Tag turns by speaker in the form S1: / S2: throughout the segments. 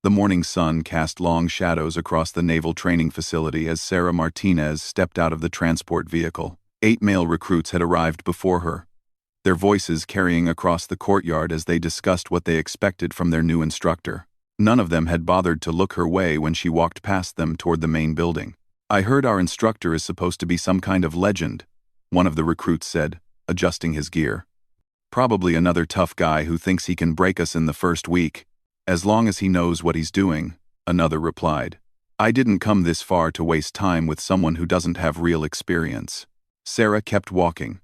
S1: The morning sun cast long shadows across the naval training facility as Sarah Martinez stepped out of the transport vehicle. 8 male recruits had arrived before her, their voices carrying across the courtyard as they discussed what they expected from their new instructor. None of them had bothered to look her way when she walked past them toward the main building. "I heard our instructor is supposed to be some kind of legend," one of the recruits said, adjusting his gear. "Probably another tough guy who thinks he can break us in the first week, as long as he knows what he's doing," another replied. "I didn't come this far to waste time with someone who doesn't have real experience." Sarah kept walking,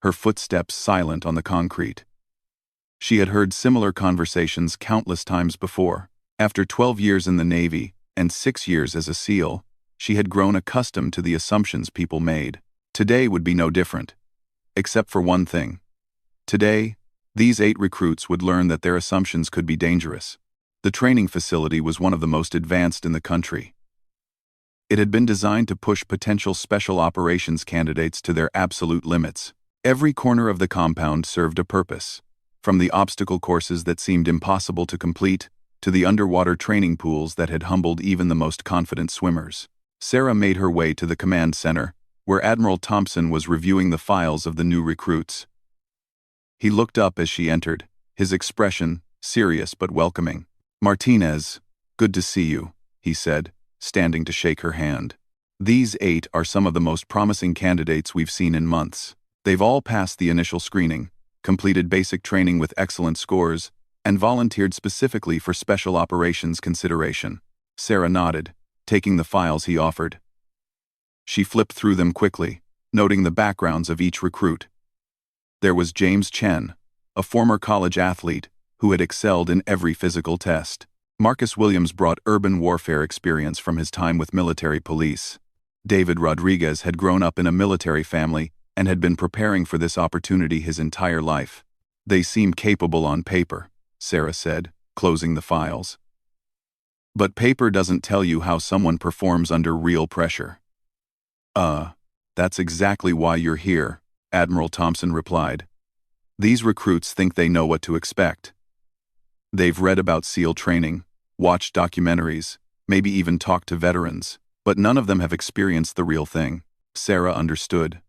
S1: her footsteps silent on the concrete. She had heard similar conversations countless times before. After 12 years in the Navy and 6 years as a SEAL, she had grown accustomed to the assumptions people made. Today would be no different. Except for one thing. Today, these 8 recruits would learn that their assumptions could be dangerous. The training facility was one of the most advanced in the country. It had been designed to push potential special operations candidates to their absolute limits. Every corner of the compound served a purpose, from the obstacle courses that seemed impossible to complete to the underwater training pools that had humbled even the most confident swimmers. Sarah made her way to the command center, where Admiral Thompson was reviewing the files of the new recruits. He looked up as she entered, his expression serious but welcoming. "Martinez, good to see you," he said, standing to shake her hand. "These 8 are some of the most promising candidates we've seen in months. They've all passed the initial screening, completed basic training with excellent scores, and volunteered specifically for special operations consideration." Sarah nodded, taking the files he offered. She flipped through them quickly, noting the backgrounds of each recruit. There was James Chen, a former college athlete who had excelled in every physical test. Marcus Williams brought urban warfare experience from his time with military police. David Rodriguez had grown up in a military family and had been preparing for this opportunity his entire life. "They seem capable on paper," Sarah said, closing the files. "But paper doesn't tell you how someone performs under real pressure." That's exactly why you're here," Admiral Thompson replied. "These recruits think they know what to expect. They've read about SEAL training, watched documentaries, maybe even talked to veterans, but none of them have experienced the real thing." Sarah understood.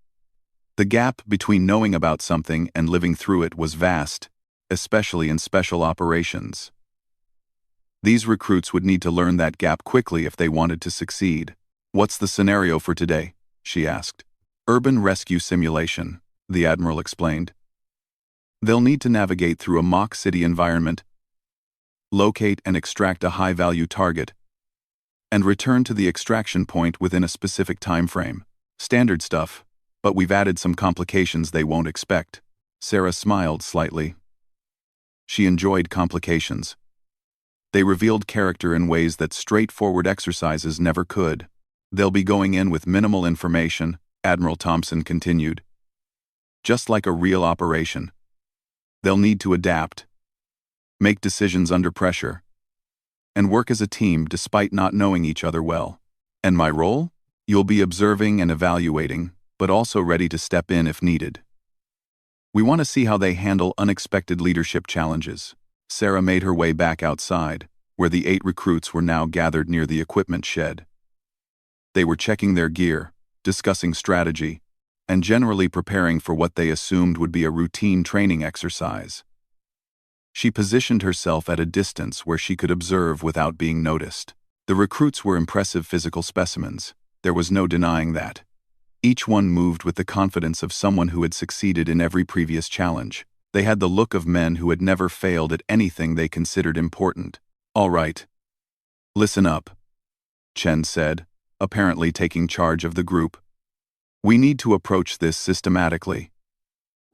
S1: The gap between knowing about something and living through it was vast, especially in special operations. These recruits would need to learn that gap quickly if they wanted to succeed. "What's the scenario for today?" she asked. "Urban rescue simulation," the Admiral explained. "They'll need to navigate through a mock city environment, locate and extract a high-value target, and return to the extraction point within a specific time frame. Standard stuff, but we've added some complications they won't expect." Sarah smiled slightly. She enjoyed complications. They revealed character in ways that straightforward exercises never could. "They'll be going in with minimal information," Admiral Thompson continued. "Just like a real operation. They'll need to adapt, make decisions under pressure, and work as a team despite not knowing each other well. And my role? You'll be observing and evaluating, but also ready to step in if needed. We want to see how they handle unexpected leadership challenges." Sarah made her way back outside, where the 8 recruits were now gathered near the equipment shed. They were checking their gear, discussing strategy, and generally preparing for what they assumed would be a routine training exercise. She positioned herself at a distance where she could observe without being noticed. The recruits were impressive physical specimens, there was no denying that. Each one moved with the confidence of someone who had succeeded in every previous challenge. They had the look of men who had never failed at anything they considered important. "All right. Listen up," Chen said, apparently taking charge of the group. "We need to approach this systematically.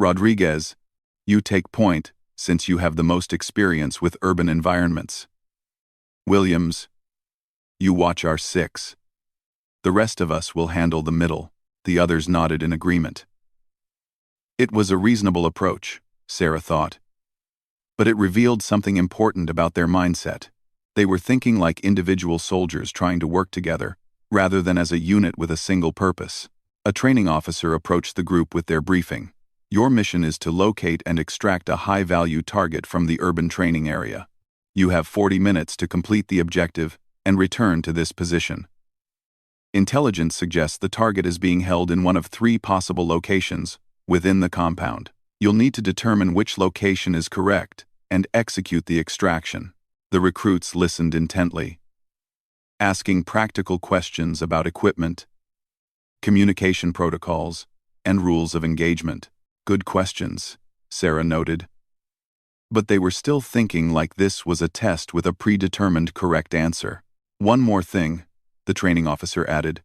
S1: Rodriguez, you take point, since you have the most experience with urban environments. Williams, you watch our 6. The rest of us will handle the middle." The others nodded in agreement. It was a reasonable approach, Sarah thought. But it revealed something important about their mindset. They were thinking like individual soldiers trying to work together, rather than as a unit with a single purpose. A training officer approached the group with their briefing. "Your mission is to locate and extract a high-value target from the urban training area. You have 40 minutes to complete the objective and return to this position. Intelligence suggests the target is being held in one of 3 possible locations within the compound. You'll need to determine which location is correct and execute the extraction. The recruits listened intently, asking practical questions about equipment, communication protocols, and rules of engagement. Good questions, Sarah noted. But they were still thinking like this was a test with a predetermined correct answer. One more thing, the training officer added.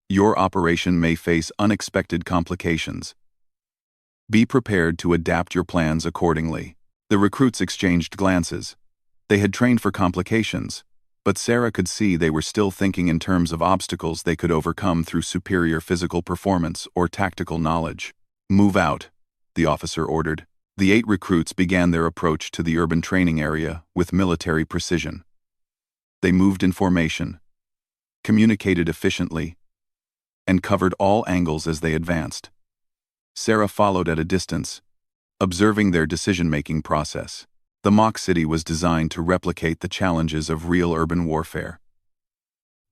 S1: Your operation may face unexpected complications. Be prepared to adapt your plans accordingly. The recruits exchanged glances. They had trained for complications, but Sarah could see they were still thinking in terms of obstacles they could overcome through superior physical performance or tactical knowledge. Move out, the officer ordered. The 8 recruits began their approach to the urban training area with military precision. They moved in formation, communicated efficiently, and covered all angles as they advanced. Sarah followed at a distance, observing their decision-making process. The mock city was designed to replicate the challenges of real urban warfare.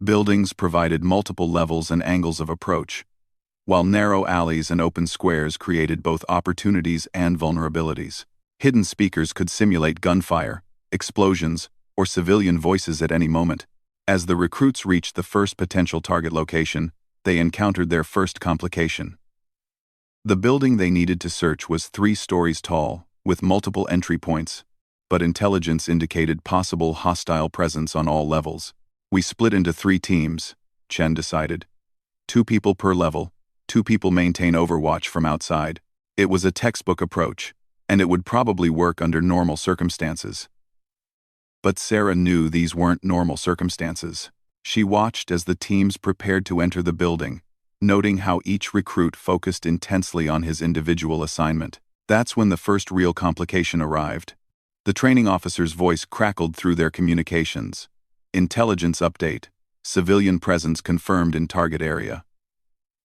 S1: Buildings provided multiple levels and angles of approach, while narrow alleys and open squares created both opportunities and vulnerabilities. Hidden speakers could simulate gunfire, explosions, or civilian voices at any moment. As the recruits reached the first potential target location, they encountered their first complication. The building they needed to search was 3 stories tall, with multiple entry points, but intelligence indicated possible hostile presence on all levels. We split into 3 teams, Chen decided. 2 people per level, 2 people maintain overwatch from outside. It was a textbook approach, and it would probably work under normal circumstances. But Sarah knew these weren't normal circumstances. She watched as the teams prepared to enter the building, noting how each recruit focused intensely on his individual assignment. That's when the first real complication arrived. The training officer's voice crackled through their communications. Intelligence update. Civilian presence confirmed in target area.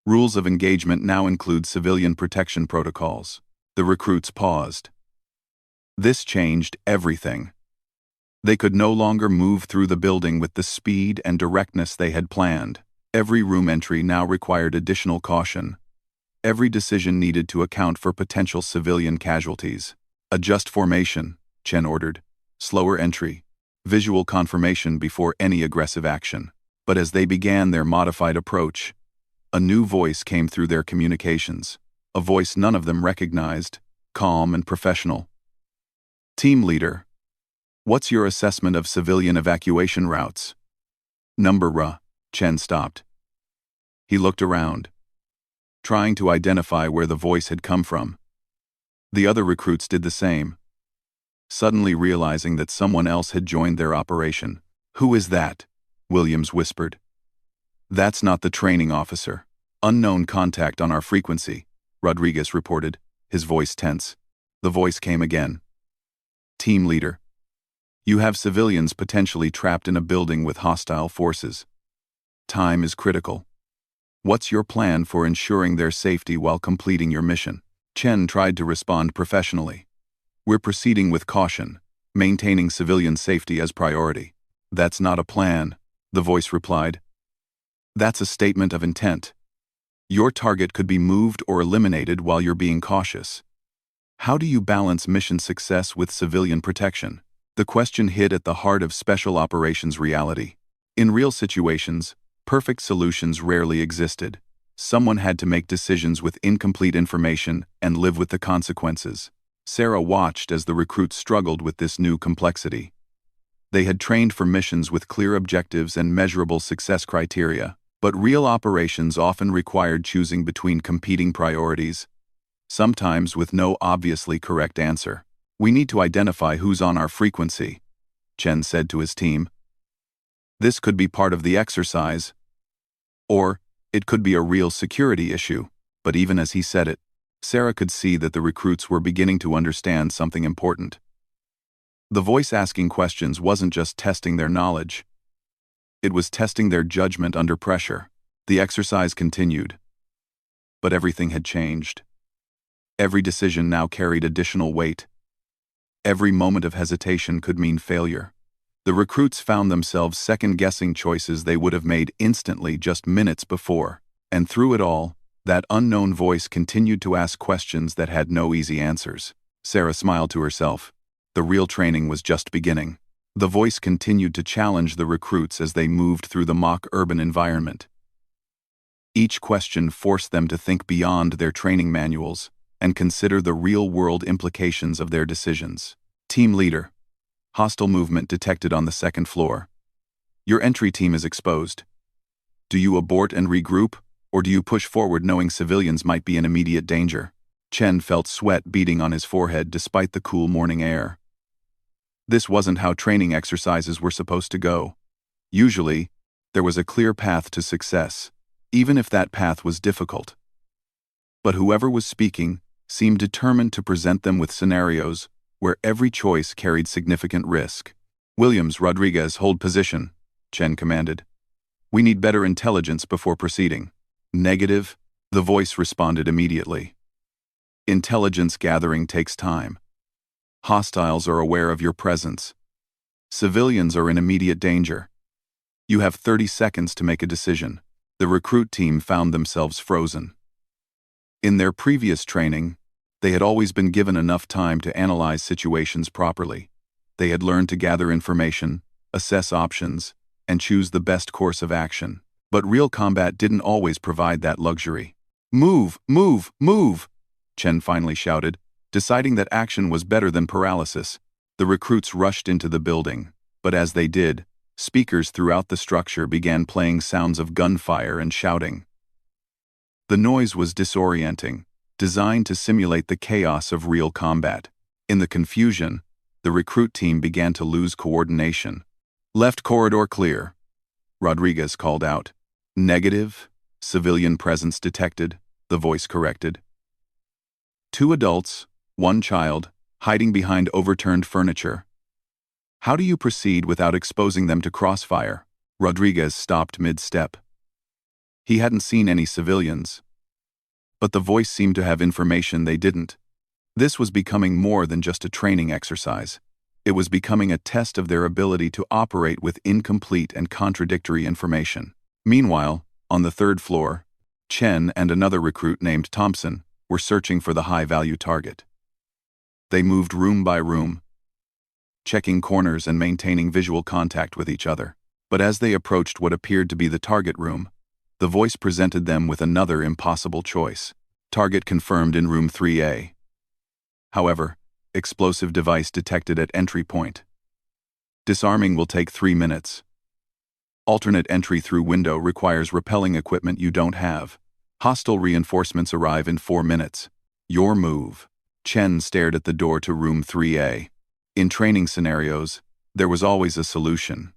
S1: Rules of engagement now include civilian protection protocols. The recruits paused. This changed everything. They could no longer move through the building with the speed and directness they had planned. Every room entry now required additional caution. Every decision needed to account for potential civilian casualties. Adjust formation, Chen ordered. Slower entry. Visual confirmation before any aggressive action. But as they began their modified approach, a new voice came through their communications. A voice none of them recognized, calm and professional. Team leader. What's your assessment of civilian evacuation routes? Number. Chen stopped. He looked around, trying to identify where the voice had come from. The other recruits did the same, suddenly realizing that someone else had joined their operation. Who is that? Williams whispered. That's not the training officer. Unknown contact on our frequency, Rodriguez reported, his voice tense. The voice came again. Team leader. You have civilians potentially trapped in a building with hostile forces. Time is critical. What's your plan for ensuring their safety while completing your mission? Chen tried to respond professionally. We're proceeding with caution, maintaining civilian safety as priority. That's not a plan, the voice replied. That's a statement of intent. Your target could be moved or eliminated while you're being cautious. How do you balance mission success with civilian protection? The question hit at the heart of special operations reality. In real situations, perfect solutions rarely existed. Someone had to make decisions with incomplete information and live with the consequences. Sarah watched as the recruits struggled with this new complexity. They had trained for missions with clear objectives and measurable success criteria, but real operations often required choosing between competing priorities, sometimes with no obviously correct answer. We need to identify who's on our frequency, Chen said to his team. This could be part of the exercise, or it could be a real security issue. But even as he said it, Sarah could see that the recruits were beginning to understand something important. The voice asking questions wasn't just testing their knowledge. It was testing their judgment under pressure. The exercise continued. But everything had changed. Every decision now carried additional weight. Every moment of hesitation could mean failure. The recruits found themselves second-guessing choices they would have made instantly just minutes before. And through it all, that unknown voice continued to ask questions that had no easy answers. Sarah smiled to herself. The real training was just beginning. The voice continued to challenge the recruits as they moved through the mock urban environment. Each question forced them to think beyond their training manuals and consider the real-world implications of their decisions. Team leader. Hostile movement detected on the second floor. Your entry team is exposed. Do you abort and regroup, or do you push forward knowing civilians might be in immediate danger? Chen felt sweat beading on his forehead despite the cool morning air. This wasn't how training exercises were supposed to go. Usually, there was a clear path to success, even if that path was difficult. But whoever was speaking seemed determined to present them with scenarios where every choice carried significant risk. Williams, Rodriguez, hold position, Chen commanded. We need better intelligence before proceeding. Negative, the voice responded immediately. Intelligence gathering takes time. Hostiles are aware of your presence. Civilians are in immediate danger. You have 30 seconds to make a decision. The recruit team found themselves frozen. In their previous training, they had always been given enough time to analyze situations properly. They had learned to gather information, assess options, and choose the best course of action. But real combat didn't always provide that luxury. Move, move, move, Chen finally shouted, deciding that action was better than paralysis. The recruits rushed into the building, but as they did, speakers throughout the structure began playing sounds of gunfire and shouting. The noise was disorienting, designed to simulate the chaos of real combat. In the confusion, the recruit team began to lose coordination. Left corridor clear, Rodriguez called out. Negative, civilian presence detected, the voice corrected. 2 adults, 1 child, hiding behind overturned furniture. How do you proceed without exposing them to crossfire? Rodriguez stopped mid-step. He hadn't seen any civilians, but the voice seemed to have information they didn't. This was becoming more than just a training exercise. It was becoming a test of their ability to operate with incomplete and contradictory information. Meanwhile, on the 3rd floor, Chen and another recruit named Thompson were searching for the high-value target. They moved room by room, checking corners and maintaining visual contact with each other. But as they approached what appeared to be the target room, the voice presented them with another impossible choice. Target confirmed in room 3A. However, explosive device detected at entry point. Disarming will take 3 minutes. Alternate entry through window requires repelling equipment you don't have. Hostile reinforcements arrive in 4 minutes. Your move. Chen stared at the door to room 3A. In training scenarios, there was always a solution.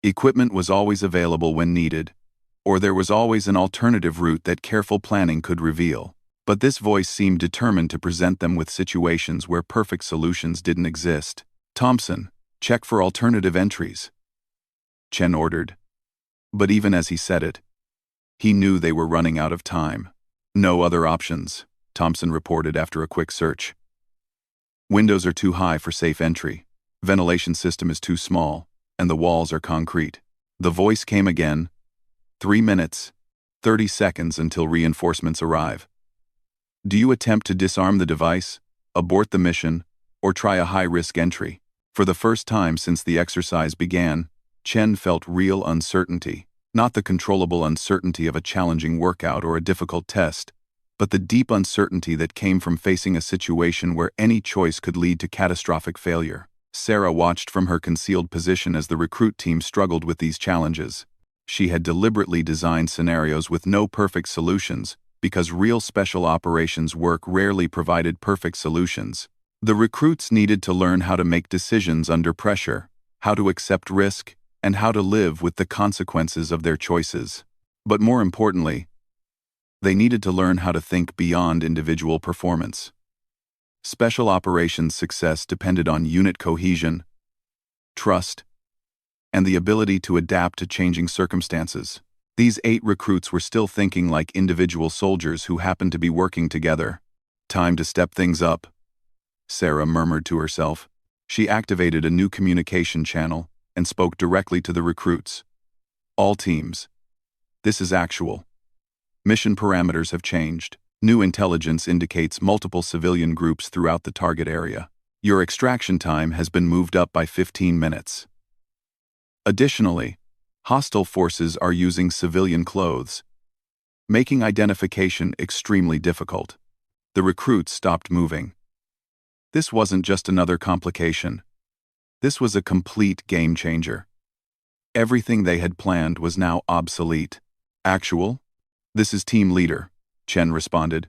S1: Equipment was always available when needed, or there was always an alternative route that careful planning could reveal. But this voice seemed determined to present them with situations where perfect solutions didn't exist. Thompson, check for alternative entries, Chen ordered. But even as he said it, he knew they were running out of time. No other options, Thompson reported after a quick search. Windows are too high for safe entry. Ventilation system is too small, and the walls are concrete. The voice came again. 3 minutes, 30 seconds until reinforcements arrive. Do you attempt to disarm the device, abort the mission, or try a high-risk entry? For the first time since the exercise began, Chen felt real uncertainty, not the controllable uncertainty of a challenging workout or a difficult test, but the deep uncertainty that came from facing a situation where any choice could lead to catastrophic failure. Sarah watched from her concealed position as the recruit team struggled with these challenges. She had deliberately designed scenarios with no perfect solutions, because real special operations work rarely provided perfect solutions. The recruits needed to learn how to make decisions under pressure, how to accept risk, and how to live with the consequences of their choices. But more importantly, they needed to learn how to think beyond individual performance. Special operations success depended on unit cohesion, trust, and the ability to adapt to changing circumstances. These 8 recruits were still thinking like individual soldiers who happened to be working together. Time to step things up, Sarah murmured to herself. She activated a new communication channel and spoke directly to the recruits. All teams. This is actual. Mission parameters have changed. New intelligence indicates multiple civilian groups throughout the target area. Your extraction time has been moved up by 15 minutes. Additionally, hostile forces are using civilian clothes, making identification extremely difficult. The recruits stopped moving. This wasn't just another complication. This was a complete game changer. Everything they had planned was now obsolete. Actual? This is Team Leader, Chen responded.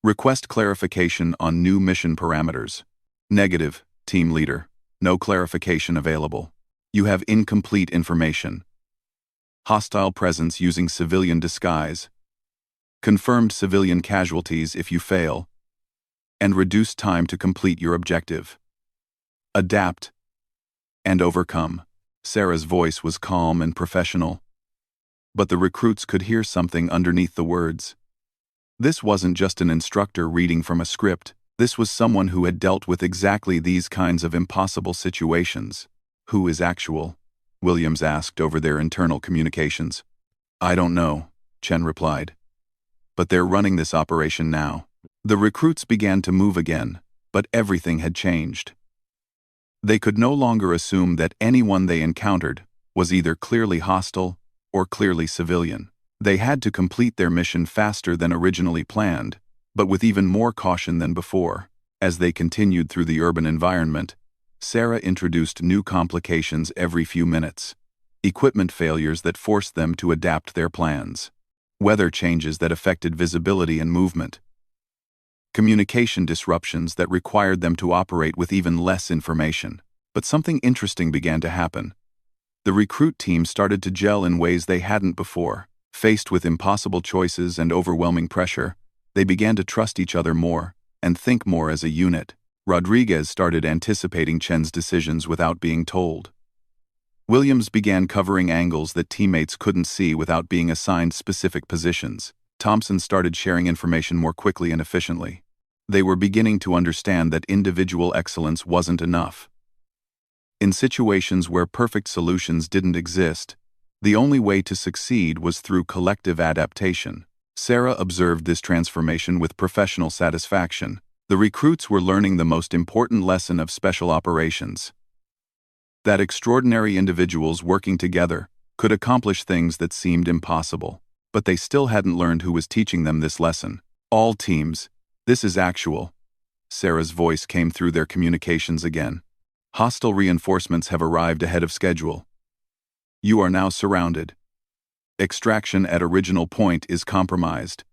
S1: Request clarification on new mission parameters. Negative, Team Leader. No clarification available. You have incomplete information. Hostile presence using civilian disguise. Confirmed civilian casualties if you fail. And reduced time to complete your objective. Adapt and overcome. Sarah's voice was calm and professional. But the recruits could hear something underneath the words. This wasn't just an instructor reading from a script. This was someone who had dealt with exactly these kinds of impossible situations. Who is actual? Williams asked over their internal communications. I don't know, Chen replied. But they're running this operation now. The recruits began to move again, but everything had changed. They could no longer assume that anyone they encountered was either clearly hostile or clearly civilian. They had to complete their mission faster than originally planned, but with even more caution than before. As they continued through the urban environment, Sarah introduced new complications every few minutes. Equipment failures that forced them to adapt their plans. Weather changes that affected visibility and movement. Communication disruptions that required them to operate with even less information. But something interesting began to happen. The recruit team started to gel in ways they hadn't before. Faced with impossible choices and overwhelming pressure, they began to trust each other more and think more as a unit. Rodriguez started anticipating Chen's decisions without being told. Williams began covering angles that teammates couldn't see without being assigned specific positions. Thompson started sharing information more quickly and efficiently. They were beginning to understand that individual excellence wasn't enough. In situations where perfect solutions didn't exist, the only way to succeed was through collective adaptation. Sarah observed this transformation with professional satisfaction. The recruits were learning the most important lesson of special operations. That extraordinary individuals working together could accomplish things that seemed impossible. But they still hadn't learned who was teaching them this lesson. All teams, this is actual. Sarah's voice came through their communications again. Hostile reinforcements have arrived ahead of schedule. You are now surrounded. Extraction at original point is compromised.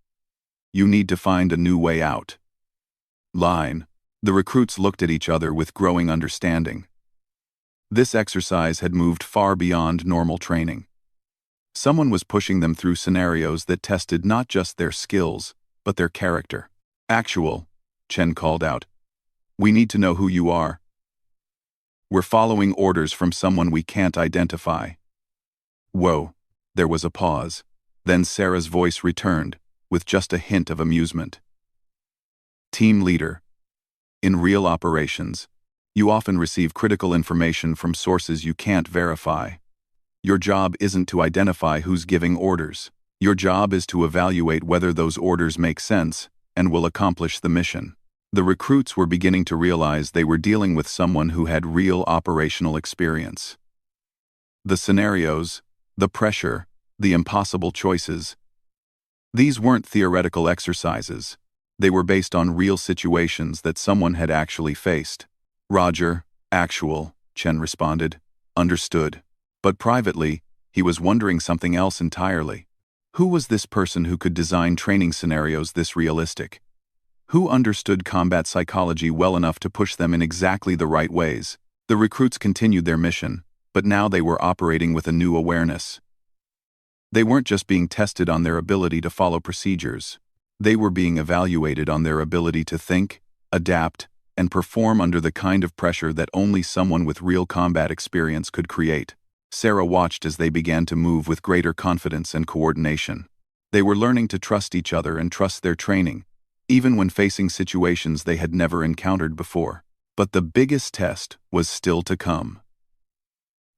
S1: You need to find a new way out. Line. The recruits looked at each other with growing understanding. This exercise had moved far beyond normal training. Someone was pushing them through scenarios that tested not just their skills, but their character. Actual, Chen called out. We need to know who you are. We're following orders from someone we can't identify. Whoa, there was a pause. Then Sarah's voice returned, with just a hint of amusement. Team Leader. In real operations, you often receive critical information from sources you can't verify. Your job isn't to identify who's giving orders. Your job is to evaluate whether those orders make sense and will accomplish the mission. The recruits were beginning to realize they were dealing with someone who had real operational experience. The scenarios, the pressure, the impossible choices. These weren't theoretical exercises. They were based on real situations that someone had actually faced. Roger, actual, Chen responded. Understood. But privately, he was wondering something else entirely. Who was this person who could design training scenarios this realistic? Who understood combat psychology well enough to push them in exactly the right ways? The recruits continued their mission, but now they were operating with a new awareness. They weren't just being tested on their ability to follow procedures. They were being evaluated on their ability to think, adapt, and perform under the kind of pressure that only someone with real combat experience could create. Sarah watched as they began to move with greater confidence and coordination. They were learning to trust each other and trust their training, even when facing situations they had never encountered before. But the biggest test was still to come.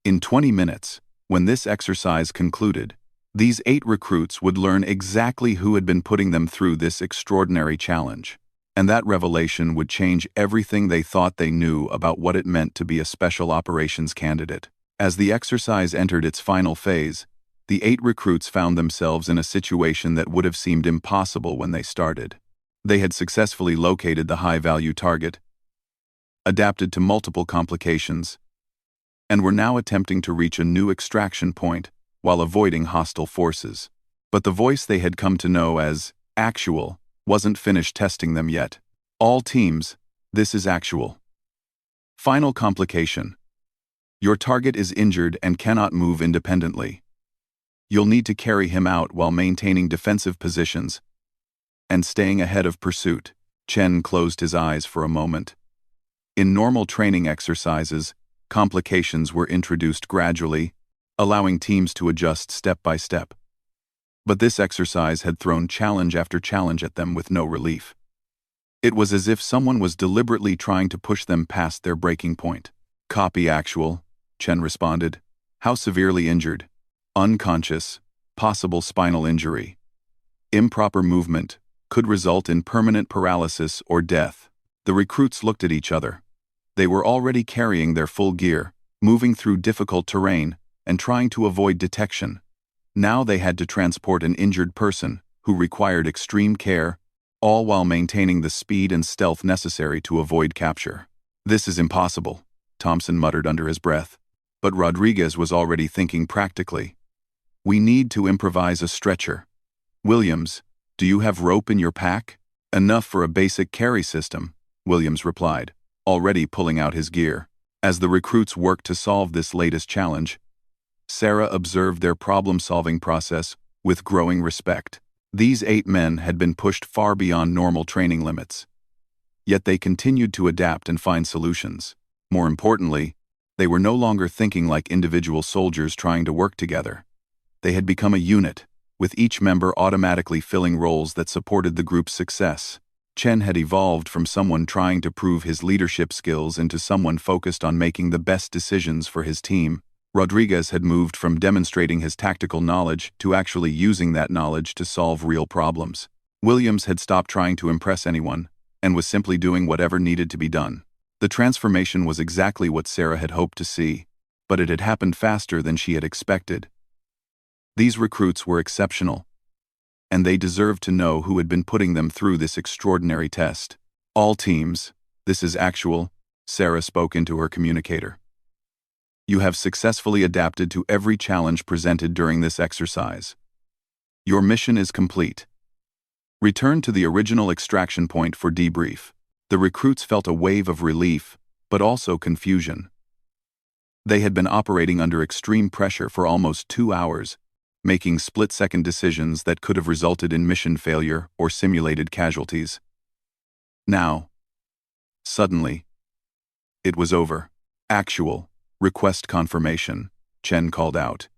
S1: In 20 minutes, when this exercise concluded, these 8 recruits would learn exactly who had been putting them through this extraordinary challenge. And that revelation would change everything they thought they knew about what it meant to be a special operations candidate. As the exercise entered its final phase, the 8 recruits found themselves in a situation that would have seemed impossible when they started. They had successfully located the high-value target, adapted to multiple complications, and were now attempting to reach a new extraction point while avoiding hostile forces. But the voice they had come to know as actual wasn't finished testing them yet. All teams, this is actual. Final complication. Your target is injured and cannot move independently. You'll need to carry him out while maintaining defensive positions and staying ahead of pursuit. Chen closed his eyes for a moment. In normal training exercises, complications were introduced gradually, allowing teams to adjust step by step. But this exercise had thrown challenge after challenge at them with no relief. It was as if someone was deliberately trying to push them past their breaking point. Copy actual, Chen responded. How severely injured? Unconscious, possible spinal injury. Improper movement could result in permanent paralysis or death. The recruits looked at each other. They were already carrying their full gear, moving through difficult terrain, and trying to avoid detection. Now they had to transport an injured person who required extreme care, all while maintaining the speed and stealth necessary to avoid capture. This is impossible, Thompson muttered under his breath. But Rodriguez was already thinking practically. We need to improvise a stretcher. Williams, do you have rope in your pack? Enough for a basic carry system, Williams replied, already pulling out his gear. As the recruits worked to solve this latest challenge, Sarah observed their problem-solving process with growing respect. These 8 men had been pushed far beyond normal training limits. Yet they continued to adapt and find solutions. More importantly, they were no longer thinking like individual soldiers trying to work together. They had become a unit, with each member automatically filling roles that supported the group's success. Chen had evolved from someone trying to prove his leadership skills into someone focused on making the best decisions for his team. Rodriguez had moved from demonstrating his tactical knowledge to actually using that knowledge to solve real problems. Williams had stopped trying to impress anyone and was simply doing whatever needed to be done. The transformation was exactly what Sarah had hoped to see, but it had happened faster than she had expected. These recruits were exceptional, and they deserved to know who had been putting them through this extraordinary test. All teams, this is actual, Sarah spoke into her communicator. You have successfully adapted to every challenge presented during this exercise. Your mission is complete. Return to the original extraction point for debrief. The recruits felt a wave of relief, but also confusion. They had been operating under extreme pressure for almost 2 hours, making split-second decisions that could have resulted in mission failure or simulated casualties. Now, suddenly, it was over. Actual, request confirmation, Chen called out.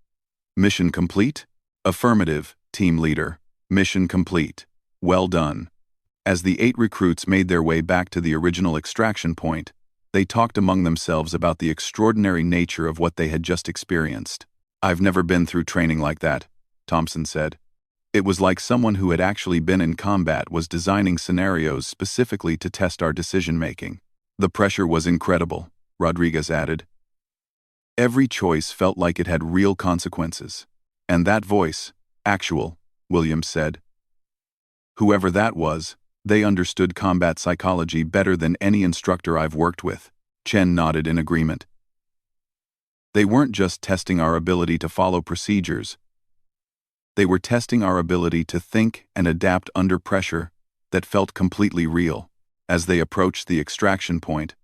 S1: Mission complete? Affirmative, team leader. Mission complete. Well done. As the 8 recruits made their way back to the original extraction point, they talked among themselves about the extraordinary nature of what they had just experienced. I've never been through training like that, Thompson said. It was like someone who had actually been in combat was designing scenarios specifically to test our decision-making. The pressure was incredible, Rodriguez added. Every choice felt like it had real consequences. And that voice, actual, Williams said. Whoever that was, they understood combat psychology better than any instructor I've worked with. Chen nodded in agreement. They weren't just testing our ability to follow procedures. They were testing our ability to think and adapt under pressure that felt completely real. As they approached the extraction point,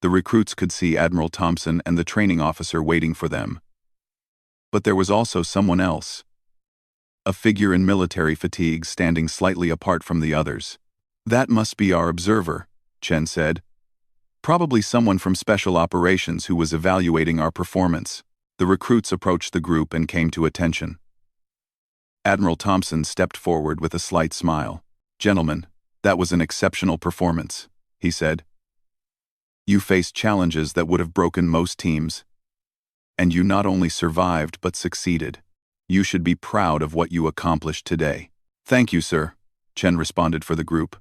S1: the recruits could see Admiral Thompson and the training officer waiting for them. But there was also someone else. A figure in military fatigue standing slightly apart from the others. That must be our observer, Chen said. Probably someone from Special Operations who was evaluating our performance. The recruits approached the group and came to attention. Admiral Thompson stepped forward with a slight smile. Gentlemen, that was an exceptional performance, he said. You faced challenges that would have broken most teams, and you not only survived but succeeded. You should be proud of what you accomplished today. Thank you, sir, Chen responded for the group.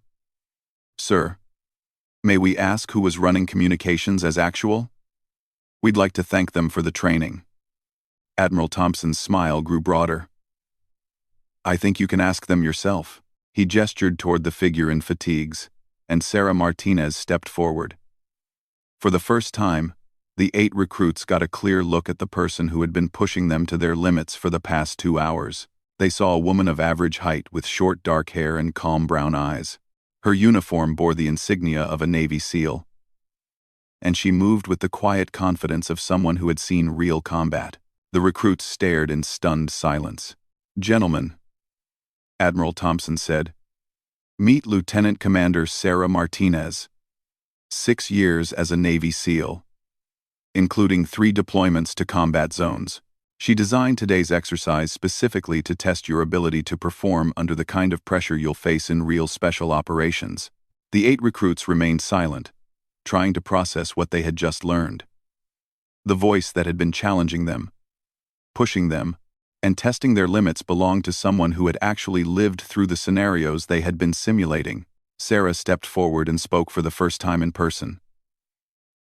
S1: Sir, may we ask who was running communications as actual? We'd like to thank them for the training. Admiral Thompson's smile grew broader. I think you can ask them yourself. He gestured toward the figure in fatigues, and Sarah Martinez stepped forward. For the first time, the 8 recruits got a clear look at the person who had been pushing them to their limits for the past 2 hours. They saw a woman of average height with short dark hair and calm brown eyes. Her uniform bore the insignia of a Navy SEAL, and she moved with the quiet confidence of someone who had seen real combat. The recruits stared in stunned silence. Gentlemen, Admiral Thompson said, meet Lieutenant Commander Sarah Martinez. 6 years as a Navy SEAL, including 3 deployments to combat zones. She designed today's exercise specifically to test your ability to perform under the kind of pressure you'll face in real special operations. The 8 recruits remained silent, trying to process what they had just learned. The voice that had been challenging them, pushing them, and testing their limits belonged to someone who had actually lived through the scenarios they had been simulating. Sarah stepped forward and spoke for the first time in person.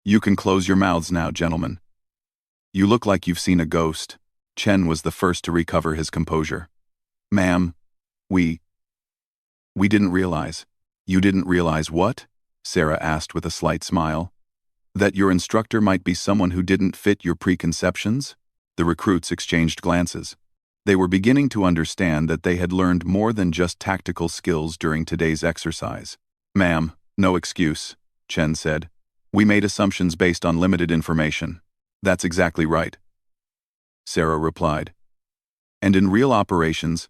S1: You can close your mouths now, gentlemen. You look like you've seen a ghost. Chen was the first to recover his composure. Ma'am, we didn't realize. You didn't realize what? Sarah asked with a slight smile. That your instructor might be someone who didn't fit your preconceptions? The recruits exchanged glances. They were beginning to understand that they had learned more than just tactical skills during today's exercise. Ma'am, no excuse, Chen said. We made assumptions based on limited information. That's exactly right, Sarah replied. And in real operations,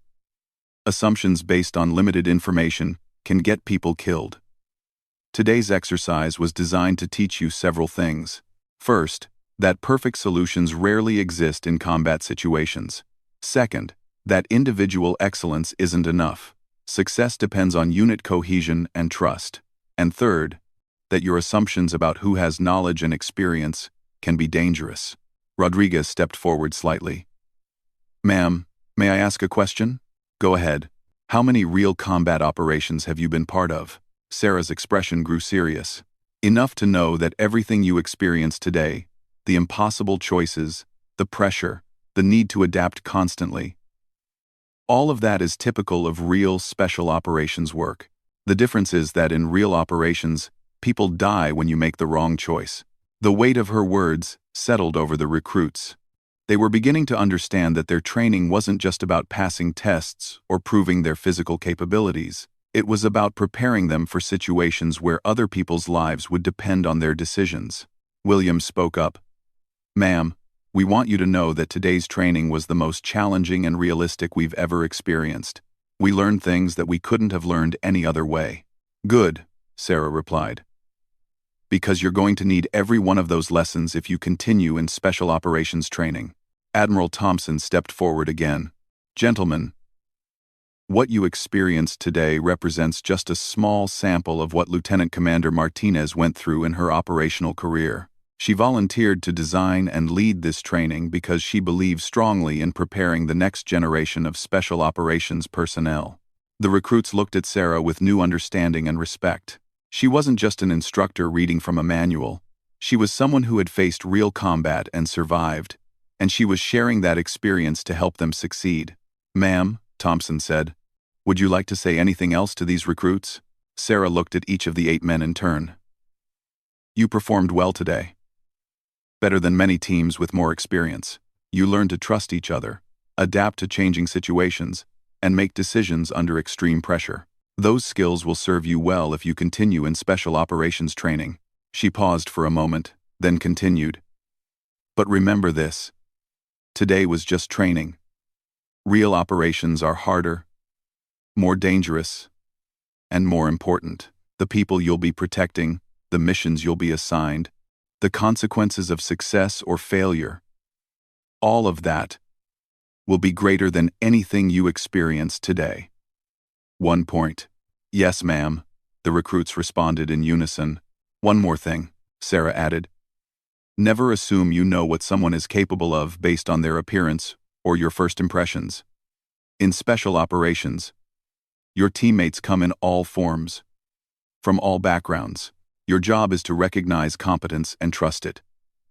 S1: assumptions based on limited information can get people killed. Today's exercise was designed to teach you several things. First, that perfect solutions rarely exist in combat situations. Second, that individual excellence isn't enough. Success depends on unit cohesion and trust. And third, that your assumptions about who has knowledge and experience can be dangerous. Rodriguez stepped forward slightly. Ma'am, may I ask a question? Go ahead. How many real combat operations have you been part of? Sarah's expression grew serious. Enough to know that everything you experienced today, the impossible choices, the pressure, the need to adapt constantly, all of that is typical of real special operations work. The difference is that in real operations, people die when you make the wrong choice. The weight of her words settled over the recruits. They were beginning to understand that their training wasn't just about passing tests or proving their physical capabilities. It was about preparing them for situations where other people's lives would depend on their decisions. William spoke up. Ma'am, we want you to know that today's training was the most challenging and realistic we've ever experienced. We learned things that we couldn't have learned any other way. Good, Sarah replied. Because you're going to need every one of those lessons if you continue in special operations training. Admiral Thompson stepped forward again. Gentlemen, what you experienced today represents just a small sample of what Lieutenant Commander Martinez went through in her operational career. She volunteered to design and lead this training because she believes strongly in preparing the next generation of special operations personnel. The recruits looked at Sarah with new understanding and respect. She wasn't just an instructor reading from a manual. She was someone who had faced real combat and survived, and she was sharing that experience to help them succeed. Ma'am, Thompson said, would you like to say anything else to these recruits? Sarah looked at each of the 8 men in turn. You performed well today. Better than many teams with more experience. You learned to trust each other, adapt to changing situations, and make decisions under extreme pressure. Those skills will serve you well if you continue in special operations training. She paused for a moment, then continued. But remember this. Today was just training. Real operations are harder, more dangerous, and more important. The people you'll be protecting, the missions you'll be assigned, the consequences of success or failure, all of that will be greater than anything you experience today. 1 point. Yes, ma'am, the recruits responded in unison. One more thing. Sarah added. Never assume you know what someone is capable of based on their appearance or your first impressions. In special operations, your teammates come in all forms, from all backgrounds. Your job is to recognize competence and trust it,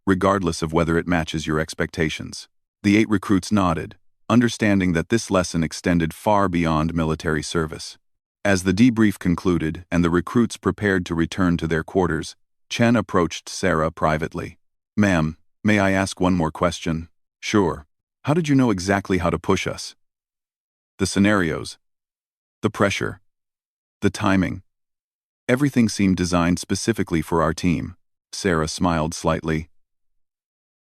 S1: regardless of whether it matches your expectations. The 8 recruits nodded, understanding that this lesson extended far beyond military service. As the debrief concluded and the recruits prepared to return to their quarters, Chen approached Sarah privately. "Ma'am, may I ask one more question?" "Sure. How did you know exactly how to push us?" "The scenarios, the pressure, the timing. Everything seemed designed specifically for our team." Sarah smiled slightly.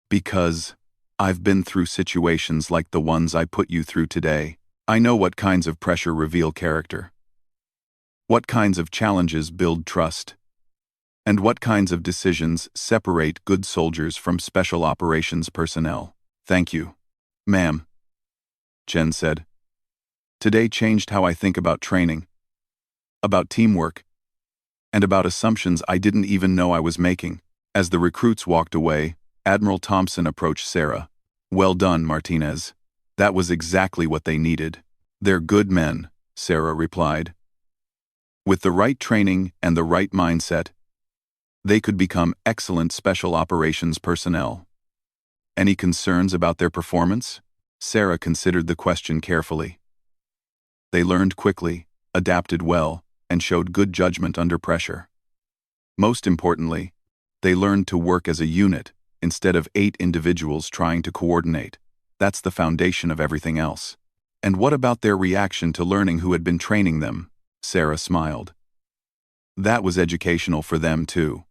S1: "Because I've been through situations like the ones I put you through today. I know what kinds of pressure reveal character, what kinds of challenges build trust, and what kinds of decisions separate good soldiers from special operations personnel." "Thank you, ma'am," Chen said. "Today changed how I think about training, about teamwork, and about assumptions I didn't even know I was making." As the recruits walked away, Admiral Thompson approached Sarah. "Well done, Martinez. That was exactly what they needed." "They're good men," Sarah replied. "With the right training and the right mindset, they could become excellent special operations personnel." "Any concerns about their performance?" Sarah considered the question carefully. "They learned quickly, adapted well, and showed good judgment under pressure. Most importantly, they learned to work as a unit instead of 8 individuals trying to coordinate. That's the foundation of everything else." "And what about their reaction to learning who had been training them?" Sarah smiled. "That was educational for them too.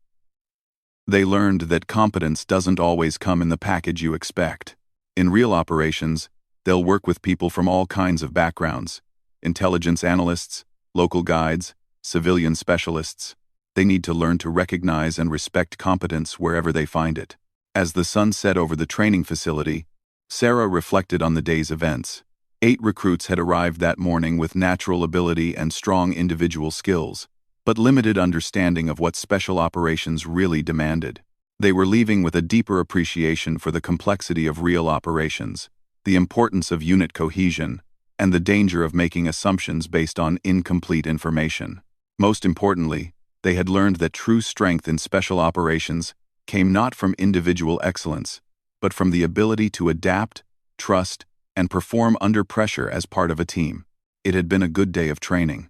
S1: They learned that competence doesn't always come in the package you expect. In real operations, they'll work with people from all kinds of backgrounds: intelligence analysts, local guides, civilian specialists. They need to learn to recognize and respect competence wherever they find it." As the sun set over the training facility, Sarah reflected on the day's events. 8 recruits had arrived that morning with natural ability and strong individual skills, but limited understanding of what special operations really demanded. They were leaving with a deeper appreciation for the complexity of real operations, the importance of unit cohesion, and the danger of making assumptions based on incomplete information. Most importantly, they had learned that true strength in special operations came not from individual excellence, but from the ability to adapt, trust, and perform under pressure as part of a team. It had been a good day of training.